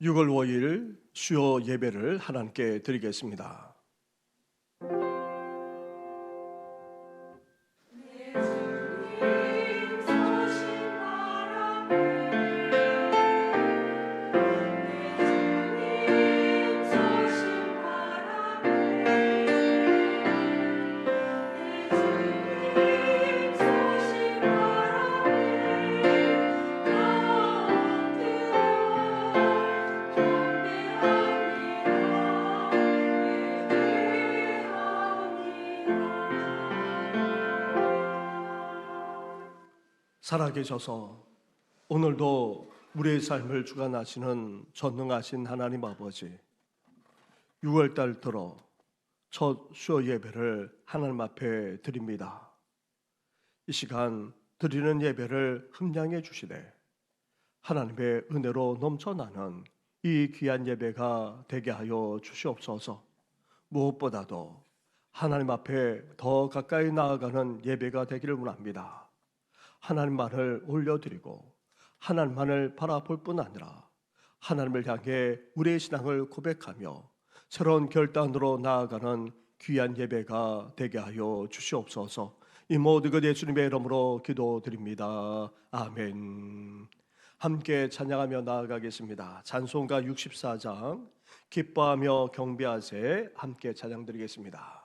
6월 5일 수요 예배를 하나님께 드리겠습니다. 살아계셔서 오늘도 우리의 삶을 주관하시는 전능하신 하나님 아버지, 6월달 들어 첫 수요 예배를 하나님 앞에 드립니다. 이 시간 드리는 예배를 흠량해 주시되 하나님의 은혜로 넘쳐나는 이 귀한 예배가 되게 하여 주시옵소서. 무엇보다도 하나님 앞에 더 가까이 나아가는 예배가 되기를 원합니다. 하나님만을 올려드리고 하나님만을 바라볼 뿐 아니라 하나님을 향해 우리의 신앙을 고백하며 새로운 결단으로 나아가는 귀한 예배가 되게 하여 주시옵소서. 이 모든 것 예수님의 이름으로 기도드립니다. 아멘. 함께 찬양하며 나아가겠습니다. 찬송가 64장 기뻐하며 경배하세 함께 찬양드리겠습니다.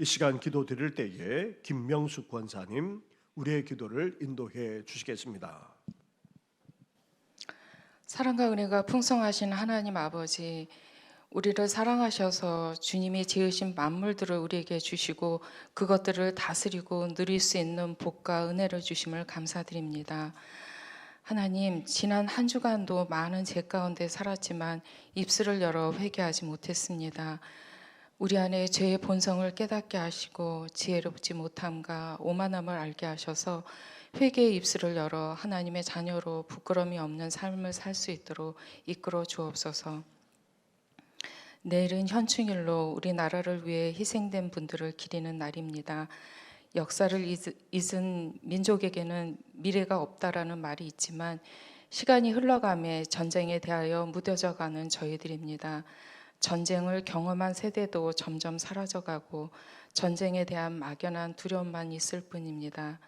이 시간 기도 드릴 때에 김명숙 권사님 우리의 기도를 인도해 주시겠습니다. 사랑과 은혜가 풍성하신 하나님 아버지, 우리를 사랑하셔서 주님이 지으신 만물들을 우리에게 주시고 그것들을 다스리고 누릴 수 있는 복과 은혜를 주심을 감사드립니다. 하나님, 지난 한 주간도 많은 죄 가운데 살았지만 입술을 열어 회개하지 못했습니다. 우리 안에 죄의 본성을 깨닫게 하시고 지혜롭지 못함과 오만함을 알게 하셔서 회개의 입술을 열어 하나님의 자녀로 부끄러움이 없는 삶을 살 수 있도록 이끌어 주옵소서. 내일은 현충일로 우리나라를 위해 희생된 분들을 기리는 날입니다. 역사를 잊은 민족에게는 미래가 없다라는 말이 있지만 시간이 흘러가며 전쟁에 대하여 무뎌져가는 저희들입니다. 전쟁을 경험한 세대도 점점 사라져가고 전쟁에 대한 막연한 두려움만 있을 뿐입니다.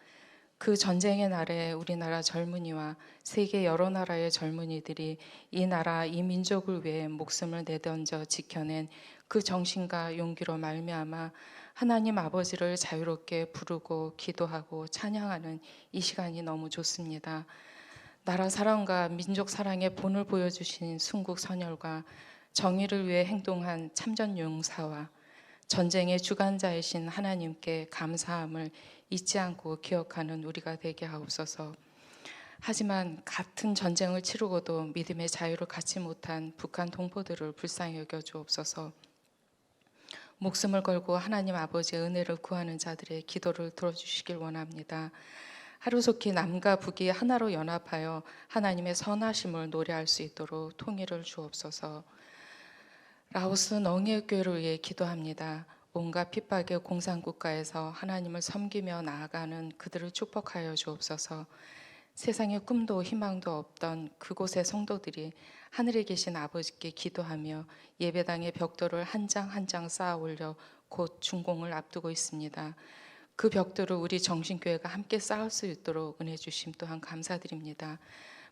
그 전쟁의 날에 우리나라 젊은이와 세계 여러 나라의 젊은이들이 이 나라, 이 민족을 위해 목숨을 내던져 지켜낸 그 정신과 용기로 말미암아 하나님 아버지를 자유롭게 부르고 기도하고 찬양하는 이 시간이 너무 좋습니다. 나라 사랑과 민족 사랑의 본을 보여주신 순국 선열과 정의를 위해 행동한 참전 용사와 전쟁의 주관자이신 하나님께 감사함을 잊지 않고 기억하는 우리가 되게 하옵소서. 하지만 같은 전쟁을 치르고도 믿음의 자유를 갖지 못한 북한 동포들을 불쌍히 여겨 주옵소서. 목숨을 걸고 하나님 아버지의 은혜를 구하는 자들의 기도를 들어주시길 원합니다. 하루속히 남과 북이 하나로 연합하여 하나님의 선하심을 노래할 수 있도록 통일을 주옵소서. 라오스 넝에교회를 위해 기도합니다. 온갖 핍박의 공산국가에서 하나님을 섬기며 나아가는 그들을 축복하여 주옵소서. 세상에 꿈도 희망도 없던 그곳의 성도들이 하늘에 계신 아버지께 기도하며 예배당의 벽돌을 한 장 한 장 쌓아 올려 곧 준공을 앞두고 있습니다. 그 벽돌을 우리 정신교회가 함께 쌓을 수 있도록 은혜 주심 또한 감사드립니다.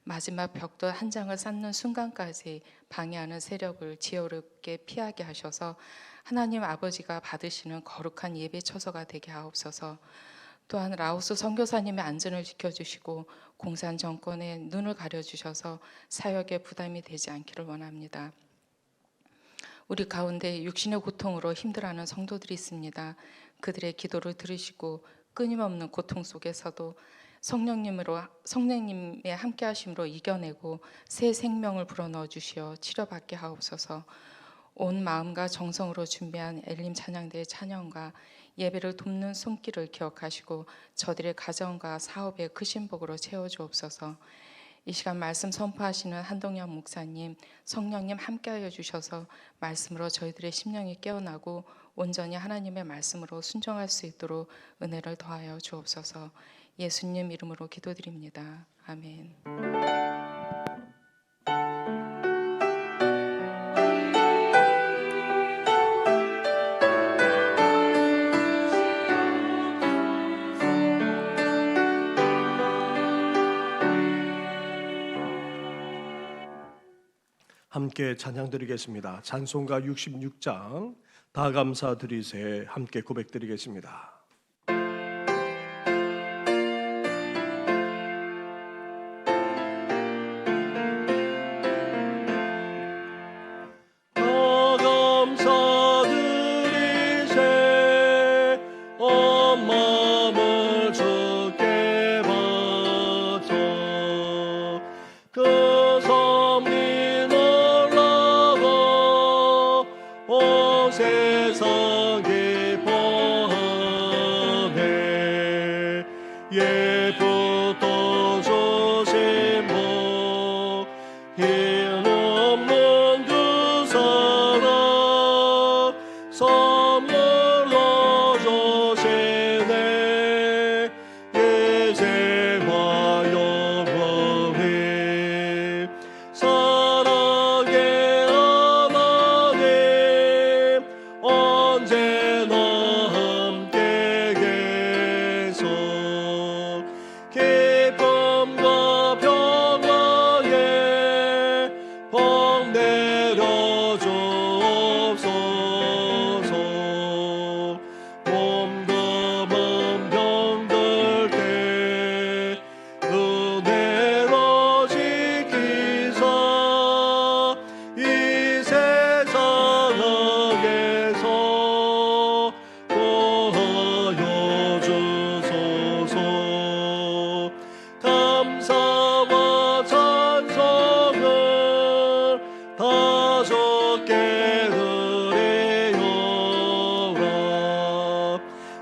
마지막 벽돌 한 장을 쌓는 순간까지 방해하는 세력을 지혜롭게 피하게 하셔서 하나님 아버지가 받으시는 거룩한 예배 처소가 되게 하옵소서. 또한 라오스 선교사님의 안전을 지켜주시고 공산 정권의 눈을 가려주셔서 사역에 부담이 되지 않기를 원합니다. 우리 가운데 육신의 고통으로 힘들어하는 성도들이 있습니다. 그들의 기도를 들으시고 끊임없는 고통 속에서도 성령님의 함께하심으로 이겨내고 새 생명을 불어넣어 주시어 치료받게 하옵소서. 온 마음과 정성으로 준비한 엘림 찬양대의 찬양과 예배를 돕는 손길을 기억하시고 저들의 가정과 사업에 크신 복으로 채워주옵소서. 이 시간 말씀 선포하시는 한동영 목사님, 성령님 함께하여 주셔서 말씀으로 저희들의 심령이 깨어나고 온전히 하나님의 말씀으로 순종할 수 있도록 은혜를 더하여 주옵소서. 예수님 이름으로 기도드립니다. 아멘. 함께 찬양 드리겠습니다. 찬송가 66장 다 감사 드리세 함께 고백 드리겠습니다.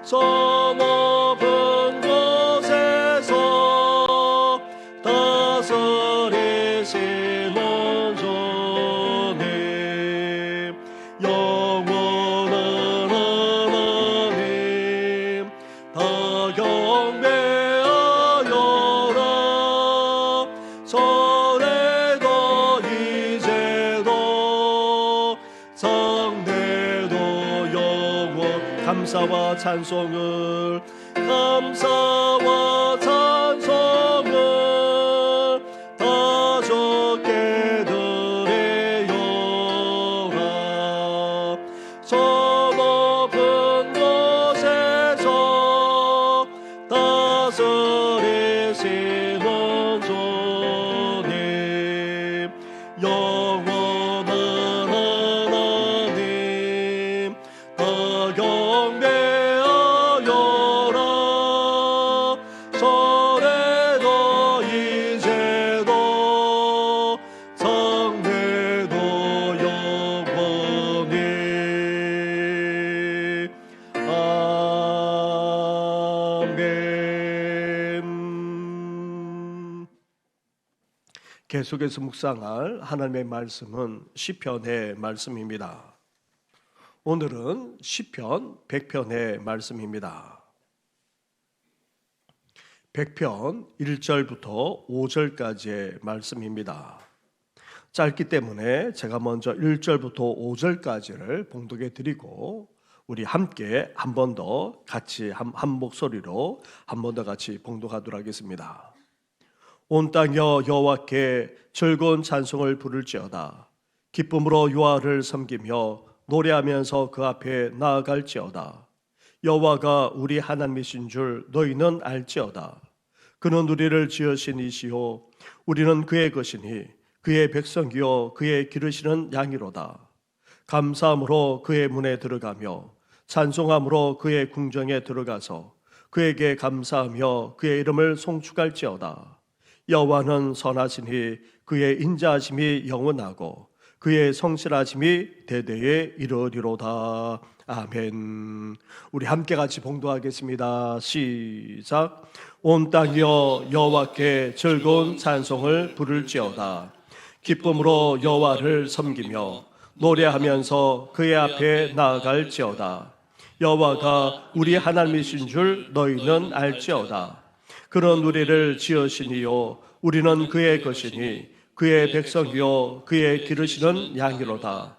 저 높은 곳에서 다스리시는 주님, 영원한 하나님, 다 경배하여라. 전에도 이제도 장래도 영원. 감사와 찬송을, 감사와 찬송을 다 주께 드려라. 저 높은 곳에서 다스리시는 주님, 영원한 하나님, 다 경배하여라. 전에도 이제도 장래도 영원히. 아멘. 계속해서 묵상할 하나님의 말씀은 시편의 말씀입니다. 오늘은 시편 100편의 말씀입니다. 100편 1절부터 5절까지의 말씀입니다. 짧기 때문에 제가 먼저 1절부터 5절까지를 봉독해 드리고 우리 함께 한 번 더 같이 한 목소리로 한 번 더 같이 봉독하도록 하겠습니다. 온 땅이여 여호와께 즐거운 찬송을 부를지어다. 기쁨으로 여호와를 섬기며 노래하면서 그 앞에 나아갈지어다. 여호와가 우리 하나님이신 줄 너희는 알지어다. 그는 우리를 지으신 이시요 우리는 그의 것이니 그의 백성이요 그의 기르시는 양이로다. 감사함으로 그의 문에 들어가며 찬송함으로 그의 궁정에 들어가서 그에게 감사하며 그의 이름을 송축할지어다. 여호와는 선하시니 그의 인자하심이 영원하고 그의 성실하심이 대대에 이르리로다. 아멘. 우리 함께 같이 봉독하겠습니다. 시작. 온 땅이여 여호와께 즐거운 찬송을 부를지어다. 기쁨으로 여호와를 섬기며 노래하면서 그의 앞에 나아갈지어다. 여호와가 우리 하나님이신 줄 너희는 알지어다. 그는 우리를 지으시니요 우리는 그의 것이니 그의 백성이요 그의 기르시는 양이로다.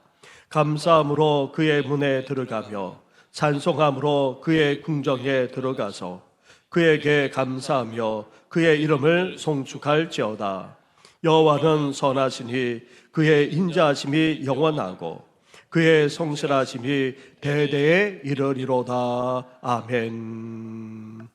감사함으로 그의 문에 들어가며 찬송함으로 그의 궁정에 들어가서 그에게 감사하며 그의 이름을 송축할지어다. 여호와는 선하시니 그의 인자하심이 영원하고 그의 성실하심이 대대에 이르리로다. 아멘.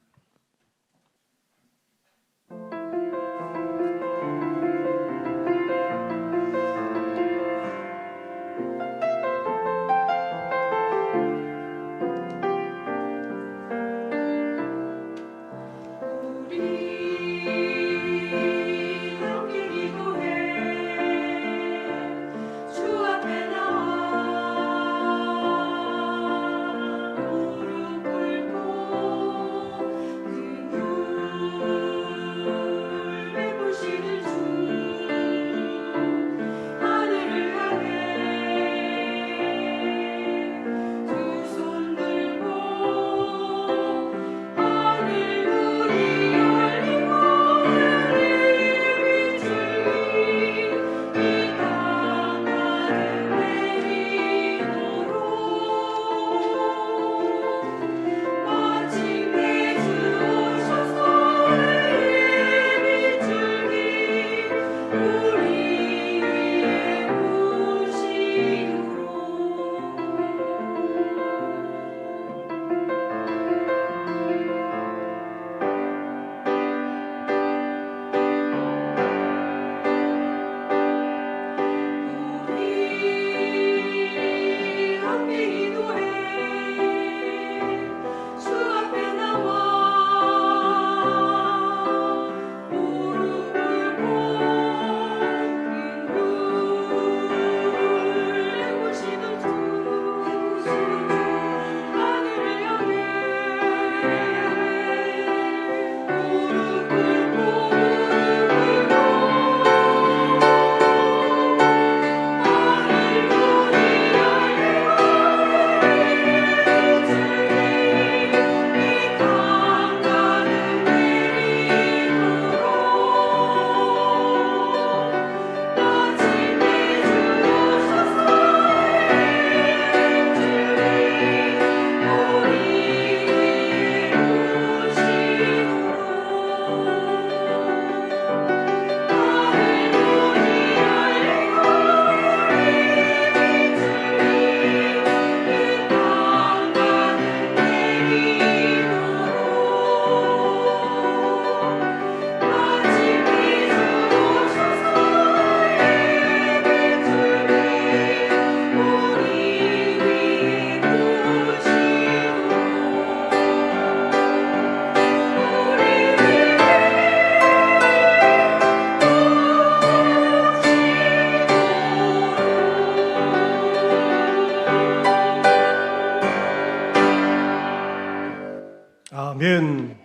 아멘.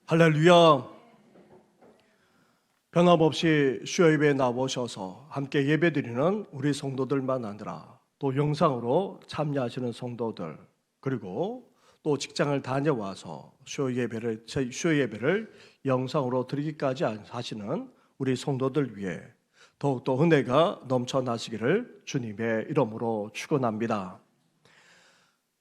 할렐루야. 변함없이 주여 예배에 나오셔서 함께 예배드리는 우리 성도들만 아니라 또 영상으로 참여하시는 성도들, 그리고 또 직장을 다녀와서 주여 예배를 영상으로 드리기까지 하시는 우리 성도들 위해 더욱더 은혜가 넘쳐나시기를 주님의 이름으로 축원합니다.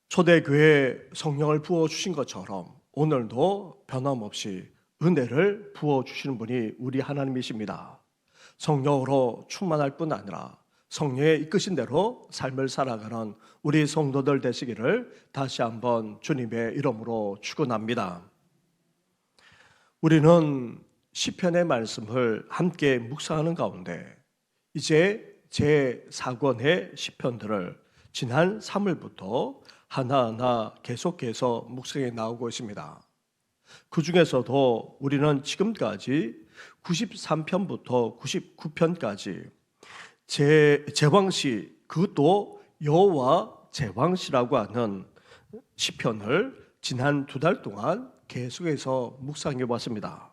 초대교회 성령을 부어주신 것처럼 오늘도 변함없이 은혜를 부어주시는 분이 우리 하나님이십니다. 성령으로 충만할 뿐 아니라 성령의 이끄신 대로 삶을 살아가는 우리 성도들 되시기를 다시 한번 주님의 이름으로 축원합니다. 우리는 시편의 말씀을 함께 묵상하는 가운데 이제 제4권의 시편들을 지난 3월부터 하나하나 계속해서 묵상해 나오고 있습니다. 그 중에서도 우리는 지금까지 93편부터 99편까지 제왕시, 그것도 여호와 제왕시라고 하는 시편을 지난 2달 동안 계속해서 묵상해 왔습니다.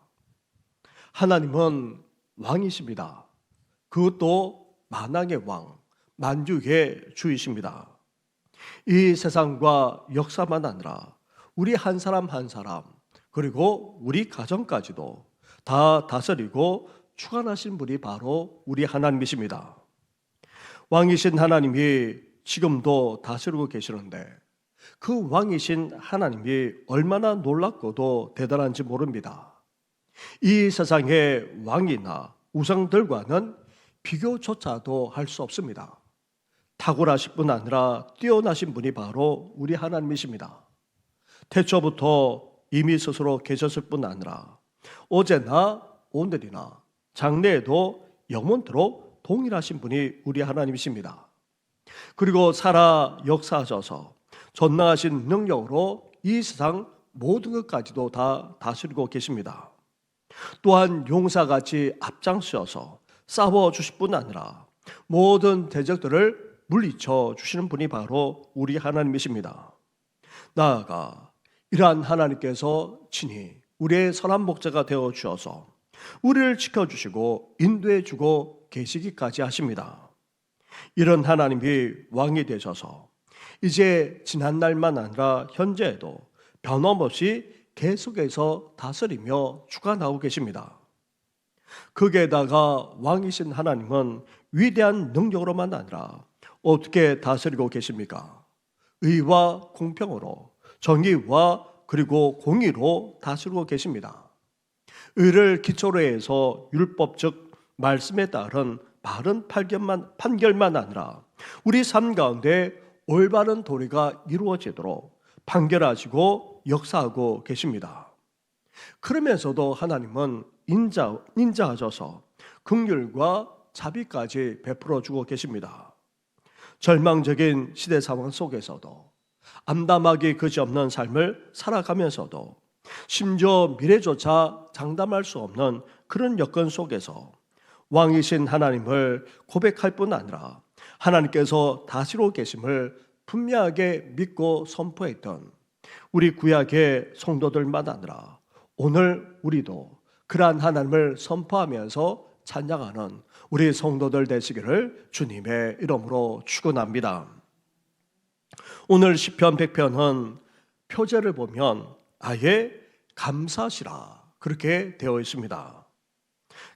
하나님은 왕이십니다. 그것도 만왕의 왕, 만주의 주이십니다. 이 세상과 역사만 아니라 우리 한 사람 한 사람, 그리고 우리 가정까지도 다 다스리고 주관하신 분이 바로 우리 하나님이십니다. 왕이신 하나님이 지금도 다스리고 계시는데 그 왕이신 하나님이 얼마나 놀랍고도 대단한지 모릅니다. 이 세상의 왕이나 우상들과는 비교조차도 할 수 없습니다. 탁월하신 분 아니라 뛰어나신 분이 바로 우리 하나님이십니다. 태초부터 이미 스스로 계셨을 뿐 아니라 어제나 오늘이나 장래에도 영원토록 동일하신 분이 우리 하나님이십니다. 그리고 살아 역사하셔서 전능하신 능력으로 이 세상 모든 것까지도 다 다스리고 계십니다. 또한 용사같이 앞장서서 싸워주실 뿐 아니라 모든 대적들을 물리쳐 주시는 분이 바로 우리 하나님이십니다. 나아가 이러한 하나님께서 친히 우리의 선한 목자가 되어 주셔서 우리를 지켜주시고 인도해 주고 계시기까지 하십니다. 이런 하나님이 왕이 되셔서 이제 지난날만 아니라 현재에도 변함없이 계속해서 다스리며 주관하고 계십니다. 거기에다가 왕이신 하나님은 위대한 능력으로만 아니라 어떻게 다스리고 계십니까? 의와 공평으로, 정의와 그리고 공의로 다스리고 계십니다. 의를 기초로 해서 율법 즉 말씀에 따른 바른 판결만 아니라 우리 삶 가운데 올바른 도리가 이루어지도록 판결하시고 역사하고 계십니다. 그러면서도 하나님은 인자하셔서 긍휼과 자비까지 베풀어 주고 계십니다. 절망적인 시대 상황 속에서도 암담하기 그지없는 삶을 살아가면서도 심지어 미래조차 장담할 수 없는 그런 여건 속에서 왕이신 하나님을 고백할 뿐 아니라 하나님께서 다스리고 계심을 분명하게 믿고 선포했던 우리 구약의 성도들만 아니라 오늘 우리도 그러한 하나님을 선포하면서 찬양하는 우리 성도들 되시기를 주님의 이름으로 축원합니다. 오늘 시편 100편은 표제를 보면 아예 감사시라 그렇게 되어 있습니다.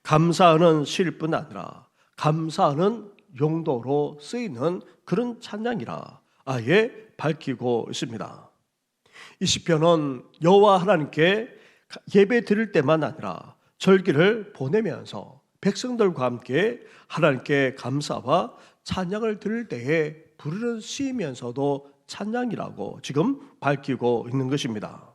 감사하는 시일뿐 아니라 감사하는 용도로 쓰이는 그런 찬양이라 아예 밝히고 있습니다. 이 시편은 여호와 하나님께 예배 드릴 때만 아니라 절기를 보내면서 백성들과 함께 하나님께 감사와 찬양을 드릴 때에 부르는 시이면서도 찬양이라고 지금 밝히고 있는 것입니다.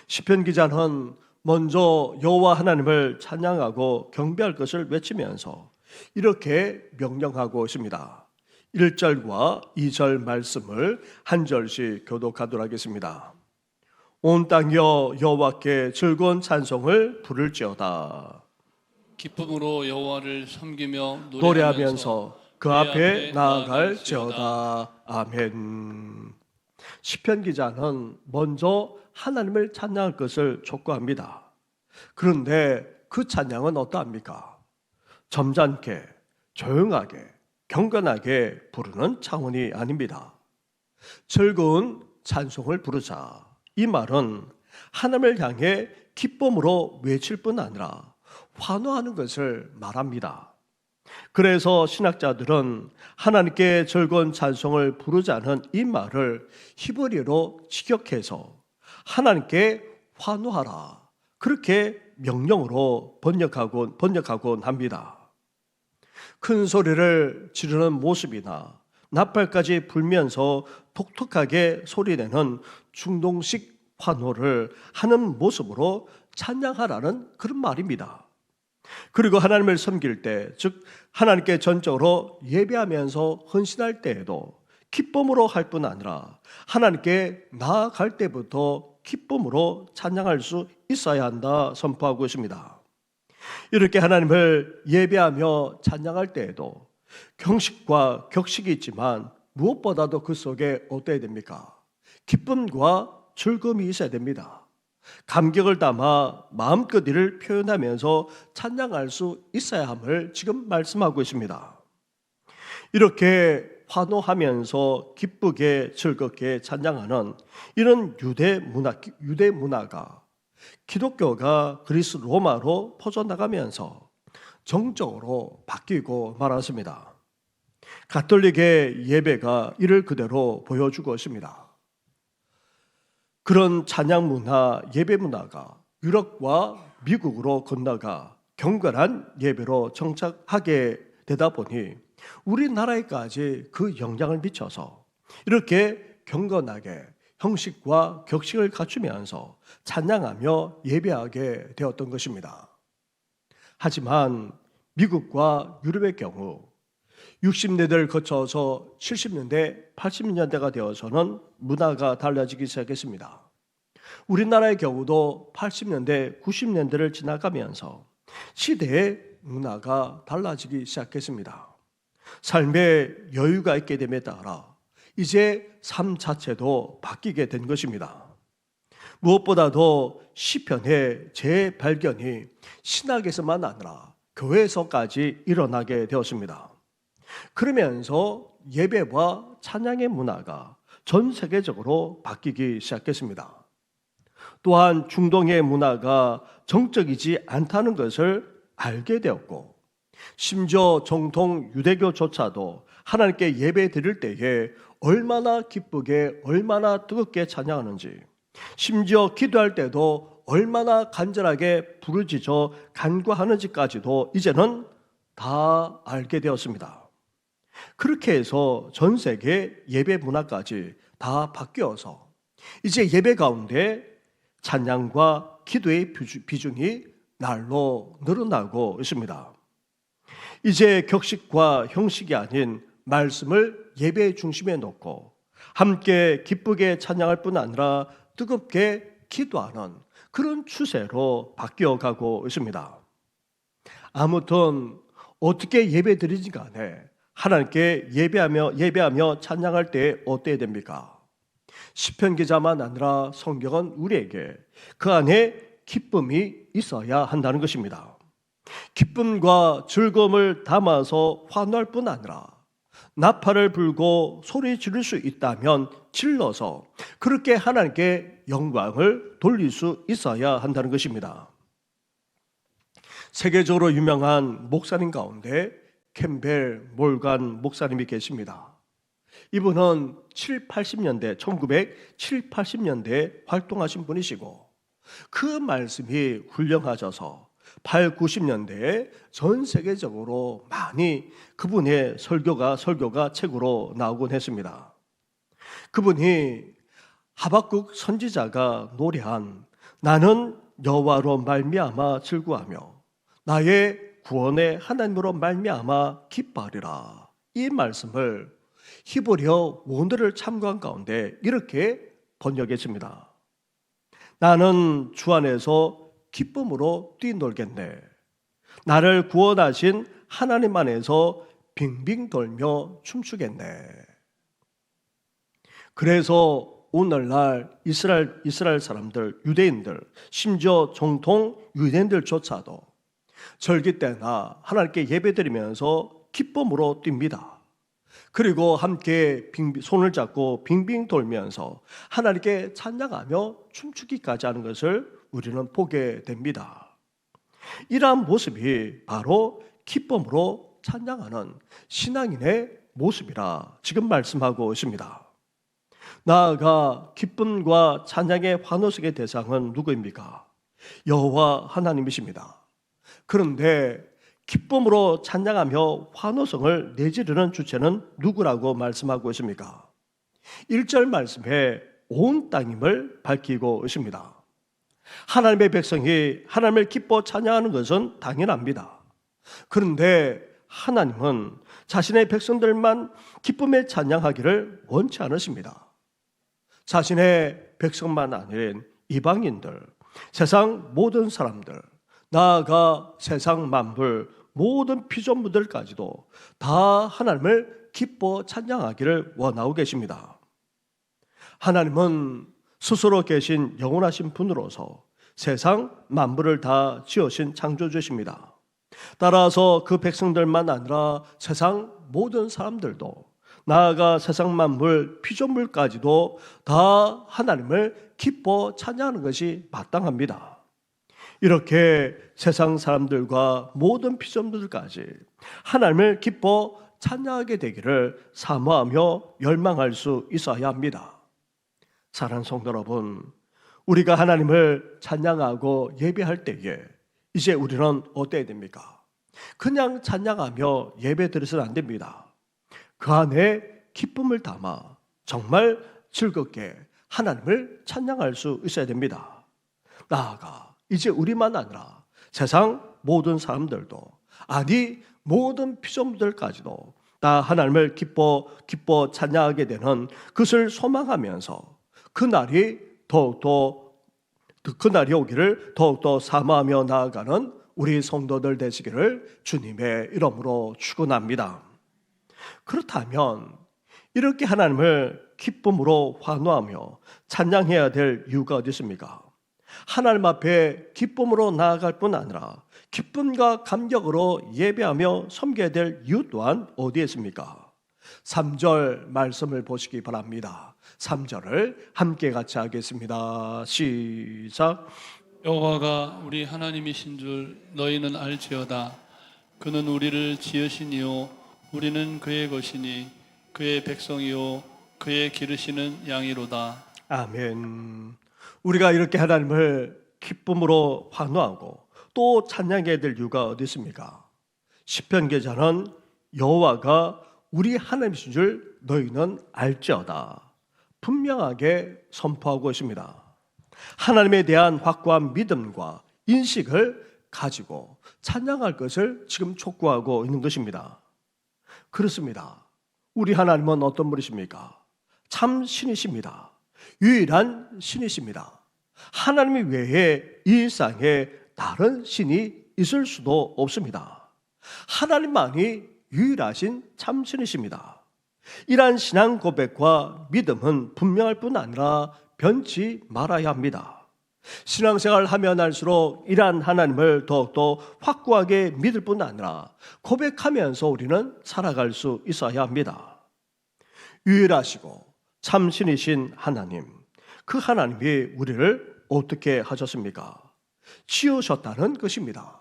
시편 기자는 먼저 여호와 하나님을 찬양하고 경배할 것을 외치면서 이렇게 명령하고 있습니다. 1절과 2절 말씀을 한 절씩 교독하도록 하겠습니다. 온 땅이여 여호와께 즐거운 찬송을 부를지어다. 기쁨으로 여호와를 섬기며 노래하면서 그 앞에 나아갈지어다. 아멘. 시편 기자는 먼저 하나님을 찬양할 것을 촉구합니다. 그런데 그 찬양은 어떠합니까? 점잖게, 조용하게, 경건하게 부르는 차원이 아닙니다. 즐거운 찬송을 부르자. 이 말은 하나님을 향해 기쁨으로 외칠 뿐 아니라 환호하는 것을 말합니다. 그래서 신학자들은 하나님께 즐거운 찬송을 부르자는 이 말을 히브리어로 직역해서 하나님께 환호하라, 그렇게 명령으로 번역하곤 합니다. 큰 소리를 지르는 모습이나 나팔까지 불면서 독특하게 소리내는 중동식 환호를 하는 모습으로 찬양하라는 그런 말입니다. 그리고 하나님을 섬길 때, 즉 하나님께 전적으로 예배하면서 헌신할 때에도 기쁨으로 할 뿐 아니라 하나님께 나아갈 때부터 기쁨으로 찬양할 수 있어야 한다 선포하고 있습니다. 이렇게 하나님을 예배하며 찬양할 때에도 형식과 격식이 있지만 무엇보다도 그 속에 어때야 됩니까? 기쁨과 즐거움이 있어야 됩니다. 감격을 담아 마음껏 이를 표현하면서 찬양할 수 있어야 함을 지금 말씀하고 있습니다. 이렇게 환호하면서 기쁘게 즐겁게 찬양하는 이런 유대 문화가 기독교가 그리스 로마로 퍼져나가면서 정적으로 바뀌고 말았습니다. 가톨릭의 예배가 이를 그대로 보여주고 있습니다. 그런 찬양 문화, 예배 문화가 유럽과 미국으로 건너가 경건한 예배로 정착하게 되다 보니 우리나라에까지 그 영향을 미쳐서 이렇게 경건하게 형식과 격식을 갖추면서 찬양하며 예배하게 되었던 것입니다. 하지만 미국과 유럽의 경우 60년대를 거쳐서 70년대, 80년대가 되어서는 문화가 달라지기 시작했습니다. 우리나라의 경우도 80년대, 90년대를 지나가면서 시대의 문화가 달라지기 시작했습니다. 삶에 여유가 있게 됨에 따라 이제 삶 자체도 바뀌게 된 것입니다. 무엇보다도 시편의 재발견이 신학에서만 아니라 교회에서까지 일어나게 되었습니다. 그러면서 예배와 찬양의 문화가 전 세계적으로 바뀌기 시작했습니다. 또한 중동의 문화가 정적이지 않다는 것을 알게 되었고, 심지어 정통 유대교조차도 하나님께 예배 드릴 때에 얼마나 기쁘게, 얼마나 뜨겁게 찬양하는지, 심지어 기도할 때도 얼마나 간절하게 부르짖어 간구하는지까지도 이제는 다 알게 되었습니다. 그렇게 해서 전 세계 예배 문화까지 다 바뀌어서 이제 예배 가운데 찬양과 기도의 비중이 날로 늘어나고 있습니다. 이제 격식과 형식이 아닌 말씀을 예배의 중심에 놓고 함께 기쁘게 찬양할 뿐 아니라 뜨겁게 기도하는 그런 추세로 바뀌어가고 있습니다. 아무튼 어떻게 예배 드리지 간에 하나님께 예배하며 찬양할 때 어때야 됩니까? 시편 기자만 아니라 성경은 우리에게 그 안에 기쁨이 있어야 한다는 것입니다. 기쁨과 즐거움을 담아서 환호할 뿐 아니라 나팔을 불고 소리 지를 수 있다면 질러서 그렇게 하나님께 영광을 돌릴 수 있어야 한다는 것입니다. 세계적으로 유명한 목사님 가운데 캠벨 몰간 목사님이 계십니다. 이분은 1970, 80년대에 활동하신 분이시고 그 말씀이 훌륭하셔서 8, 90년대에 전 세계적으로 많이 그분의 설교가 책으로 나오곤 했습니다. 그분이 하박국 선지자가 노래한 나는 여호와로 말미암아 즐거워하며 나의 구원의 하나님으로 말미암아 기뻐하리라, 이 말씀을 히브리어 원어를 참고한 가운데 이렇게 번역했습니다. 나는 주 안에서 기쁨으로 뛰놀겠네. 나를 구원하신 하나님 안에서 빙빙 돌며 춤추겠네. 그래서 오늘날 이스라엘 사람들, 유대인들, 심지어 정통 유대인들조차도 절기 때나 하나님께 예배드리면서 기쁨으로 뜁니다. 그리고 함께 손을 잡고 빙빙 돌면서 하나님께 찬양하며 춤추기까지 하는 것을 우리는 보게 됩니다. 이러한 모습이 바로 기쁨으로 찬양하는 신앙인의 모습이라 지금 말씀하고 있습니다. 나아가 기쁨과 찬양의 환호성의 대상은 누구입니까? 여호와 하나님이십니다. 그런데 기쁨으로 찬양하며 환호성을 내지르는 주체는 누구라고 말씀하고 있습니까? 1절 말씀에 온 땅임을 밝히고 있습니다. 하나님의 백성이 하나님을 기뻐 찬양하는 것은 당연합니다. 그런데 하나님은 자신의 백성들만 기쁨에 찬양하기를 원치 않으십니다. 자신의 백성만 아닌 이방인들, 세상 모든 사람들, 나아가 세상 만물, 모든 피조물들까지도 다 하나님을 기뻐 찬양하기를 원하고 계십니다. 하나님은 스스로 계신 영원하신 분으로서 세상 만물을 다 지으신 창조주십니다. 따라서 그 백성들만 아니라 세상 모든 사람들도, 나아가 세상 만물, 피조물까지도 다 하나님을 기뻐 찬양하는 것이 마땅합니다. 이렇게 세상 사람들과 모든 피조물들까지 하나님을 기뻐 찬양하게 되기를 사모하며 열망할 수 있어야 합니다. 사랑하는 성도 여러분, 우리가 하나님을 찬양하고 예배할 때에 이제 우리는 어때야 됩니까? 그냥 찬양하며 예배 드려서는 안 됩니다. 그 안에 기쁨을 담아 정말 즐겁게 하나님을 찬양할 수 있어야 됩니다. 나아가 이제 우리만 아니라 세상 모든 사람들도, 아니 모든 피조물들까지도 다 하나님을 기뻐 찬양하게 되는 그것을 소망하면서 그날이 오기를 더욱더 사모하며 나아가는 우리 성도들 되시기를 주님의 이름으로 축원합니다. 그렇다면 이렇게 하나님을 기쁨으로 환호하며 찬양해야 될 이유가 어디 있습니까? 하나님 앞에 기쁨으로 나아갈 뿐 아니라 기쁨과 감격으로 예배하며 섬겨야 될 이유 또한 어디에 있습니까? 3절 말씀을 보시기 바랍니다. 3절을 함께 같이 하겠습니다. 시작. 여호와가 우리 하나님이신 줄 너희는 알지어다. 그는 우리를 지으시니요 우리는 그의 것이니 그의 백성이요 그의 기르시는 양이로다. 아멘. 우리가 이렇게 하나님을 기쁨으로 환호하고 또 찬양해야 될 이유가 어디 있습니까? 시편 기자는 여호와가 우리 하나님이신 줄 너희는 알지어다 분명하게 선포하고 있습니다. 하나님에 대한 확고한 믿음과 인식을 가지고 찬양할 것을 지금 촉구하고 있는 것입니다. 그렇습니다. 우리 하나님은 어떤 분이십니까? 참 신이십니다. 유일한 신이십니다. 하나님 외에 이 세상에 다른 신이 있을 수도 없습니다. 하나님만이 유일하신 참 신이십니다. 이러한 신앙 고백과 믿음은 분명할 뿐 아니라 변치 말아야 합니다. 신앙생활을 하면 할수록 이러한 하나님을 더욱더 확고하게 믿을 뿐 아니라 고백하면서 우리는 살아갈 수 있어야 합니다. 유일하시고 참신이신 하나님, 그 하나님이 우리를 어떻게 하셨습니까? 지으셨다는 것입니다.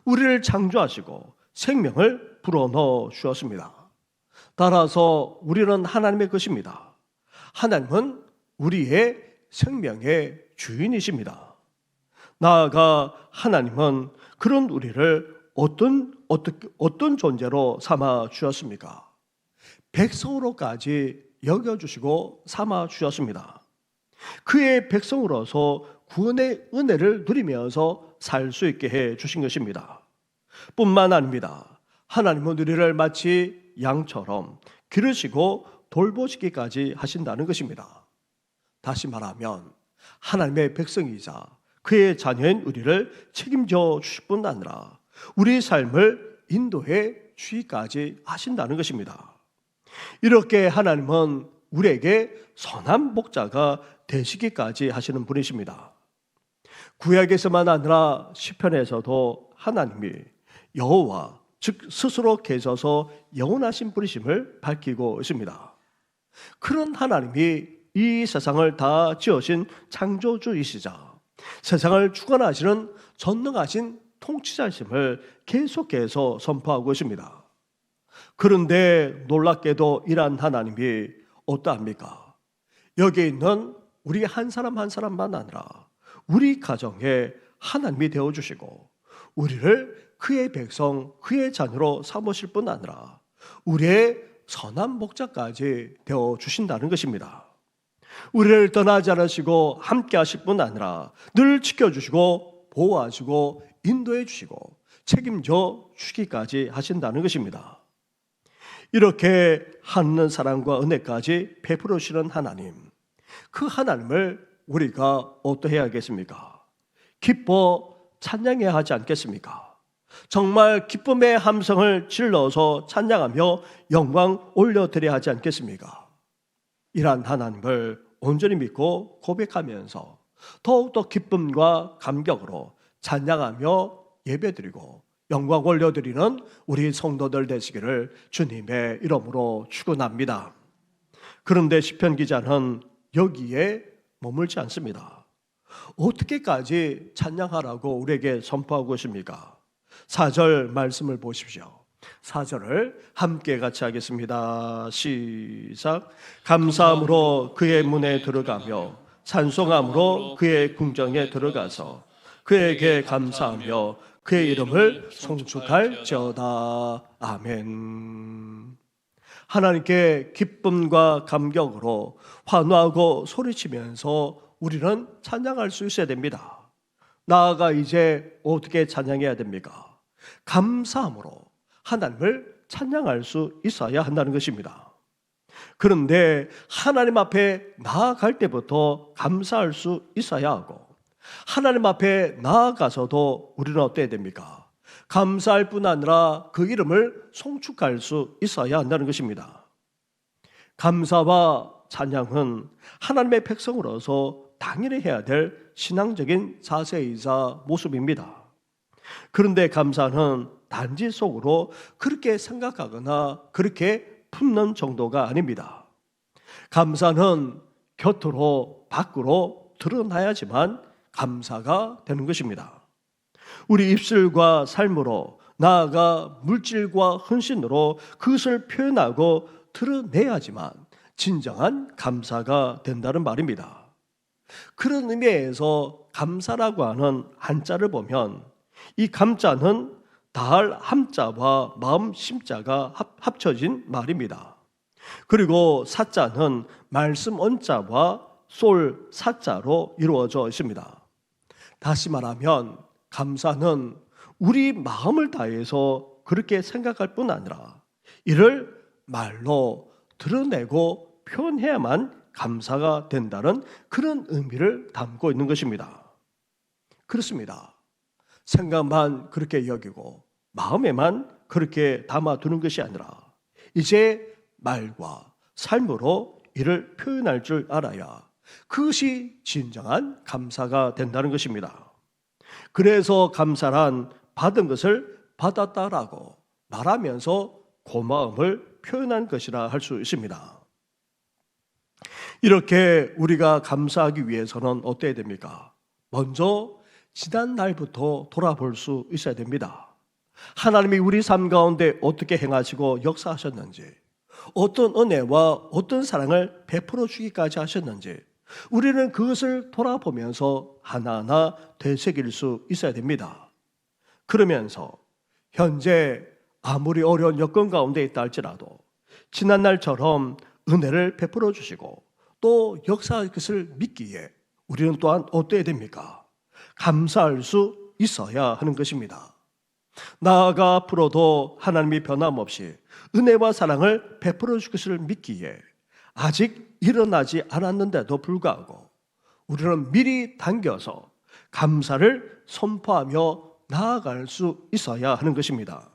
우리를 창조하시고 생명을 불어넣어 주었습니다. 따라서 우리는 하나님의 것입니다. 하나님은 우리의 생명의 주인이십니다. 나아가 하나님은 그런 우리를 어떤 존재로 삼아 주셨습니까? 백성으로까지 여겨주시고 삼아 주셨습니다. 그의 백성으로서 구원의 은혜를 누리면서 살 수 있게 해 주신 것입니다. 뿐만 아닙니다. 하나님은 우리를 마치 양처럼 기르시고 돌보시기까지 하신다는 것입니다. 다시 말하면 하나님의 백성이자 그의 자녀인 우리를 책임져 주실 뿐 아니라 우리 삶을 인도해 주기까지 하신다는 것입니다. 이렇게 하나님은 우리에게 선한 목자가 되시기까지 하시는 분이십니다. 구약에서만 아니라 시편에서도 하나님이 여호와, 즉 스스로 계셔서 영원하신 분이심을 밝히고 있습니다. 그런 하나님이 이 세상을 다 지으신 창조주이시자 세상을 주관하시는 전능하신 통치자심을 계속해서 선포하고 있습니다. 그런데 놀랍게도 이러한 하나님이 어떠합니까? 여기에 있는 우리 한 사람 한 사람만 아니라 우리 가정에 하나님이 되어주시고 우리를 그의 백성, 그의 자녀로 삼으실 뿐 아니라 우리의 선한 목자까지 되어주신다는 것입니다. 우리를 떠나지 않으시고 함께 하실 뿐 아니라 늘 지켜주시고 보호하시고 인도해 주시고 책임져 주기까지 하신다는 것입니다. 이렇게 하는 사랑과 은혜까지 베풀어 주시는 하나님, 그 하나님을 우리가 어떠해야 하겠습니까? 기뻐 찬양해야 하지 않겠습니까? 정말 기쁨의 함성을 질러서 찬양하며 영광 올려드려야 하지 않겠습니까? 이러한 하나님을 온전히 믿고 고백하면서 더욱더 기쁨과 감격으로 찬양하며 예배드리고 영광 올려드리는 우리 성도들 되시기를 주님의 이름으로 축원합니다. 그런데 시편 기자는 여기에 머물지 않습니다. 어떻게까지 찬양하라고 우리에게 선포하고 있습니까? 4절 말씀을 보십시오. 4절을 함께 같이 하겠습니다. 시작. 감사함으로 그의 문에 들어가며 찬송함으로 그의 궁정에 들어가서 그에게 감사하며 그의 이름을 송축할지어다. 아멘. 하나님께 기쁨과 감격으로 환호하고 소리치면서 우리는 찬양할 수 있어야 됩니다. 나아가 이제 어떻게 찬양해야 됩니까? 감사함으로 하나님을 찬양할 수 있어야 한다는 것입니다. 그런데 하나님 앞에 나아갈 때부터 감사할 수 있어야 하고 하나님 앞에 나아가서도 우리는 어때야 됩니까? 감사할 뿐 아니라 그 이름을 송축할 수 있어야 한다는 것입니다. 감사와 찬양은 하나님의 백성으로서 당연히 해야 될 신앙적인 자세이자 모습입니다. 그런데 감사는 단지 속으로 그렇게 생각하거나 그렇게 품는 정도가 아닙니다. 감사는 곁으로 밖으로 드러나야지만 감사가 되는 것입니다. 우리 입술과 삶으로 나아가 물질과 헌신으로 그것을 표현하고 드러내야지만 진정한 감사가 된다는 말입니다. 그런 의미에서 감사라고 하는 한자를 보면 이 감자는 다할 함자와 마음 심자가 합쳐진 말입니다. 그리고 사자는 말씀 언자와 솔 사자로 이루어져 있습니다. 다시 말하면 감사는 우리 마음을 다해서 그렇게 생각할 뿐 아니라 이를 말로 드러내고 표현해야만 감사가 된다는 그런 의미를 담고 있는 것입니다. 그렇습니다. 생각만 그렇게 여기고 마음에만 그렇게 담아두는 것이 아니라 이제 말과 삶으로 이를 표현할 줄 알아야 그것이 진정한 감사가 된다는 것입니다. 그래서 감사란 받은 것을 받았다라고 말하면서 고마움을 표현한 것이라 할 수 있습니다. 이렇게 우리가 감사하기 위해서는 어때야 됩니까? 먼저 지난 날부터 돌아볼 수 있어야 됩니다. 하나님이 우리 삶 가운데 어떻게 행하시고 역사하셨는지, 어떤 은혜와 어떤 사랑을 베풀어 주기까지 하셨는지 우리는 그것을 돌아보면서 하나하나 되새길 수 있어야 됩니다. 그러면서 현재 아무리 어려운 여건 가운데 있다 할지라도 지난날처럼 은혜를 베풀어 주시고 또 역사할 것을 믿기에 우리는 또한 어때야 됩니까? 감사할 수 있어야 하는 것입니다. 나아가 앞으로도 하나님이 변함없이 은혜와 사랑을 베풀어 줄 것을 믿기에 아직 일어나지 않았는데도 불구하고 우리는 미리 당겨서 감사를 선포하며 나아갈 수 있어야 하는 것입니다.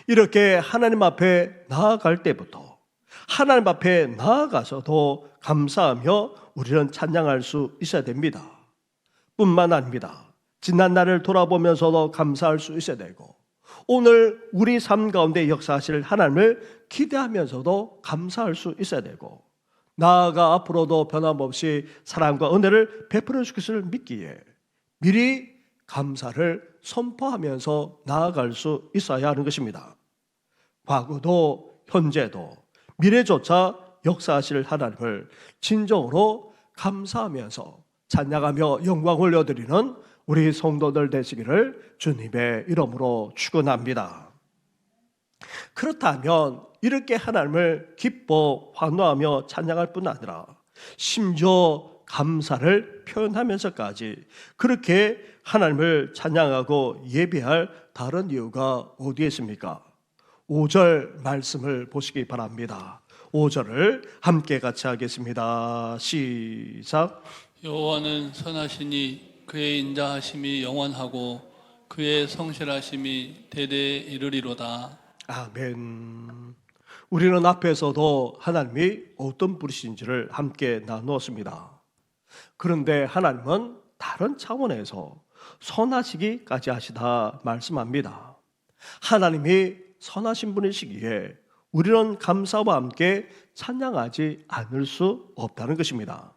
이렇게 하나님 앞에 나아갈 때부터 하나님 앞에 나아가서도 감사하며 우리는 찬양할 수 있어야 됩니다. 뿐만 아닙니다. 지난 날을 돌아보면서도 감사할 수 있어야 되고, 오늘 우리 삶 가운데 역사하실 하나님을 기대하면서도 감사할 수 있어야 되고, 나아가 앞으로도 변함없이 사랑과 은혜를 베풀어 주실 것을 믿기에 미리 감사를 선포하면서 나아갈 수 있어야 하는 것입니다. 과거도 현재도 미래조차 역사하실 하나님을 진정으로 감사하면서 찬양하며 영광 올려드리는 우리 성도들 되시기를 주님의 이름으로 축원합니다. 그렇다면 이렇게 하나님을 기뻐 환호하며 찬양할 뿐 아니라 심지어 감사를 표현하면서까지 그렇게 하나님을 찬양하고 예배할 다른 이유가 어디에 있습니까? 5절 말씀을 보시기 바랍니다. 5절을 함께 같이 하겠습니다. 시작. 여호와는 선하시니 그의 인자하심이 영원하고 그의 성실하심이 대대에 이르리로다. 아멘. 우리는 앞에서도 하나님이 어떤 분이신지를 함께 나누었습니다. 그런데 하나님은 다른 차원에서 선하시기까지 하시다 말씀합니다. 하나님이 선하신 분이시기에 우리는 감사와 함께 찬양하지 않을 수 없다는 것입니다.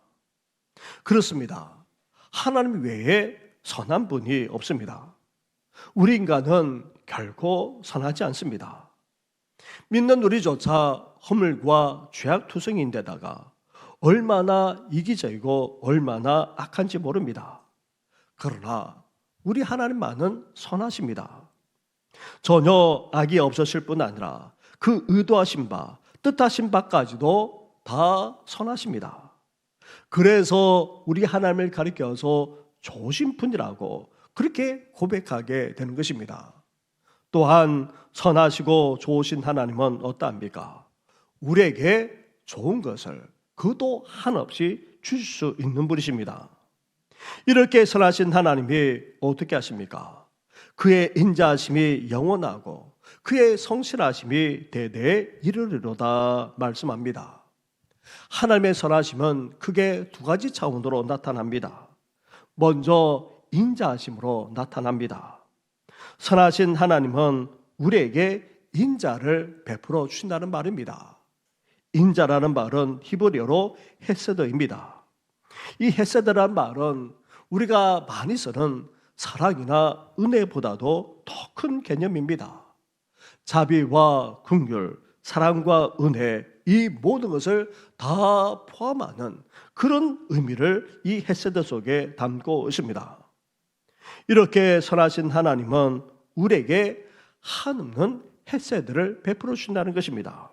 그렇습니다. 하나님 외에 선한 분이 없습니다. 우리 인간은 결코 선하지 않습니다. 믿는 우리조차 허물과 죄악투성인데다가 얼마나 이기적이고 얼마나 악한지 모릅니다. 그러나 우리 하나님만은 선하십니다. 전혀 악이 없으실 뿐 아니라 그 의도하신 바, 뜻하신 바까지도 다 선하십니다. 그래서 우리 하나님을 가리켜서 좋으신 분이라고 그렇게 고백하게 되는 것입니다. 또한 선하시고 좋으신 하나님은 어떠합니까? 우리에게 좋은 것을 그도 한없이 주실 수 있는 분이십니다. 이렇게 선하신 하나님이 어떻게 하십니까? 그의 인자하심이 영원하고 그의 성실하심이 대대에 이르리로다 말씀합니다. 하나님의 선하심은 크게 두 가지 차원으로 나타납니다. 먼저 인자하심으로 나타납니다. 선하신 하나님은 우리에게 인자를 베풀어 주신다는 말입니다. 인자라는 말은 히브리어로 헤세드입니다. 이 헤세드라는 말은 우리가 많이 쓰는 사랑이나 은혜보다도 더 큰 개념입니다. 자비와 긍휼, 사랑과 은혜, 이 모든 것을 다 포함하는 그런 의미를 이 헤세드 속에 담고 있습니다. 이렇게 선하신 하나님은 우리에게 한없는 헤세드를 베풀어 주신다는 것입니다.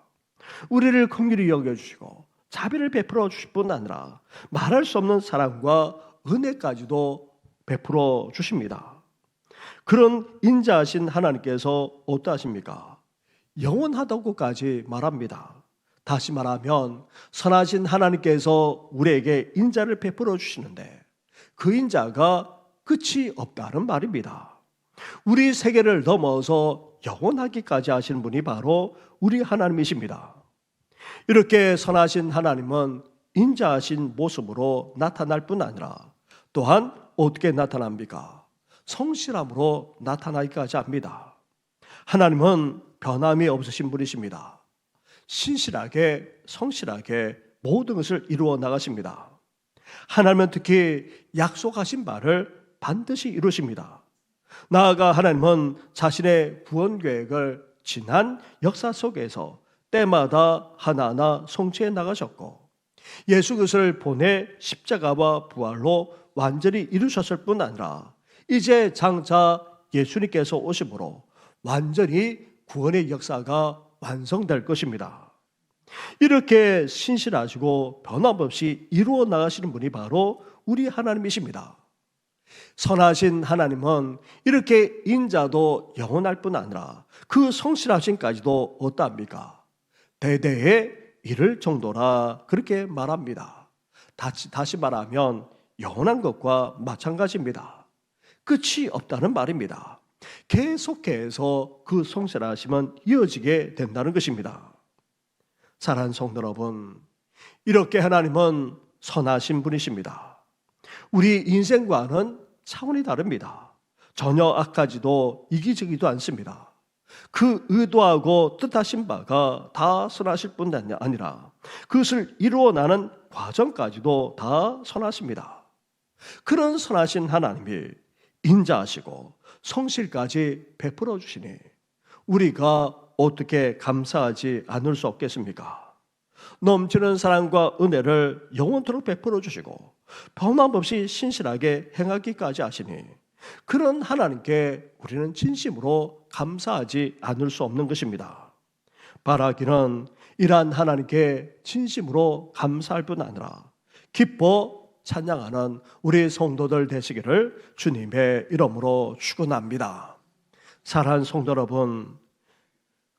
우리를 긍휼히 여겨주시고 자비를 베풀어 주실 뿐 아니라 말할 수 없는 사랑과 은혜까지도 베풀어 주십니다. 그런 인자하신 하나님께서 어떠하십니까? 영원하다고까지 말합니다. 다시 말하면 선하신 하나님께서 우리에게 인자를 베풀어 주시는데 그 인자가 끝이 없다는 말입니다. 우리 세계를 넘어서 영원하기까지 하시는 분이 바로 우리 하나님이십니다. 이렇게 선하신 하나님은 인자하신 모습으로 나타날 뿐 아니라 또한 어떻게 나타납니까? 성실함으로 나타나기까지 합니다. 하나님은 변함이 없으신 분이십니다. 신실하게 성실하게 모든 것을 이루어 나가십니다. 하나님은 특히 약속하신 바를 반드시 이루십니다. 나아가 하나님은 자신의 구원 계획을 지난 역사 속에서 때마다 하나하나 성취해 나가셨고 예수 그리스도를 보내 십자가와 부활로 완전히 이루셨을 뿐 아니라 이제 장차 예수님께서 오심으로 완전히 구원의 역사가 완성될 것입니다. 이렇게 신실하시고 변함없이 이루어 나가시는 분이 바로 우리 하나님이십니다. 선하신 하나님은 이렇게 인자도 영원할 뿐 아니라 그 성실하심까지도 어떠합니까? 대대에 이를 정도라 그렇게 말합니다. 다시 말하면 영원한 것과 마찬가지입니다. 끝이 없다는 말입니다. 계속해서 그 성실하심은 이어지게 된다는 것입니다. 사랑하는 성도 여러분, 이렇게 하나님은 선하신 분이십니다. 우리 인생과는 차원이 다릅니다. 전혀 악하지도 이기적이도 않습니다. 그 의도하고 뜻하신 바가 다 선하실 뿐 아니라 그것을 이루어나는 과정까지도 다 선하십니다. 그런 선하신 하나님이 인자하시고 성실까지 베풀어 주시니 우리가 어떻게 감사하지 않을 수 없겠습니까? 넘치는 사랑과 은혜를 영원토록 베풀어 주시고 변함없이 신실하게 행하기까지 하시니 그런 하나님께 우리는 진심으로 감사하지 않을 수 없는 것입니다. 바라기는 이러한 하나님께 진심으로 감사할 뿐 아니라 기뻐 찬양하는 우리 성도들 되시기를 주님의 이름으로 축원합니다. 사랑하는 성도 여러분,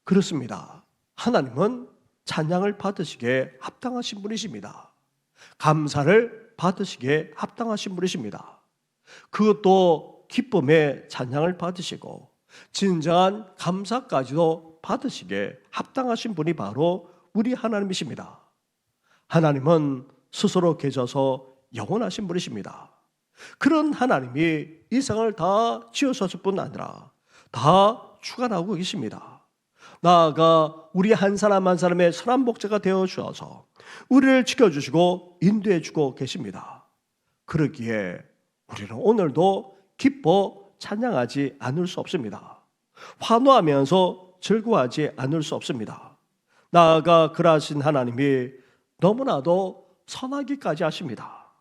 그렇습니다. 하나님은 찬양을 받으시기에 합당하신 분이십니다. 감사를 받으시기에 합당하신 분이십니다. 그것도 기쁨의 찬양을 받으시고 진정한 감사까지도 받으시기에 합당하신 분이 바로 우리 하나님이십니다. 하나님은 스스로 계셔서 영원하신 분이십니다. 그런 하나님이 이 세상을 다 지으셨을 뿐 아니라 다 주관하고 계십니다. 나아가 우리 한 사람 한 사람의 선한 목자가 되어 주어서 우리를 지켜주시고 인도해 주고 계십니다. 그러기에 우리는 오늘도 기뻐 찬양하지 않을 수 없습니다. 환호하면서 즐거워하지 않을 수 없습니다. 나아가 그러하신 하나님이 너무나도 선하기까지 하십니다.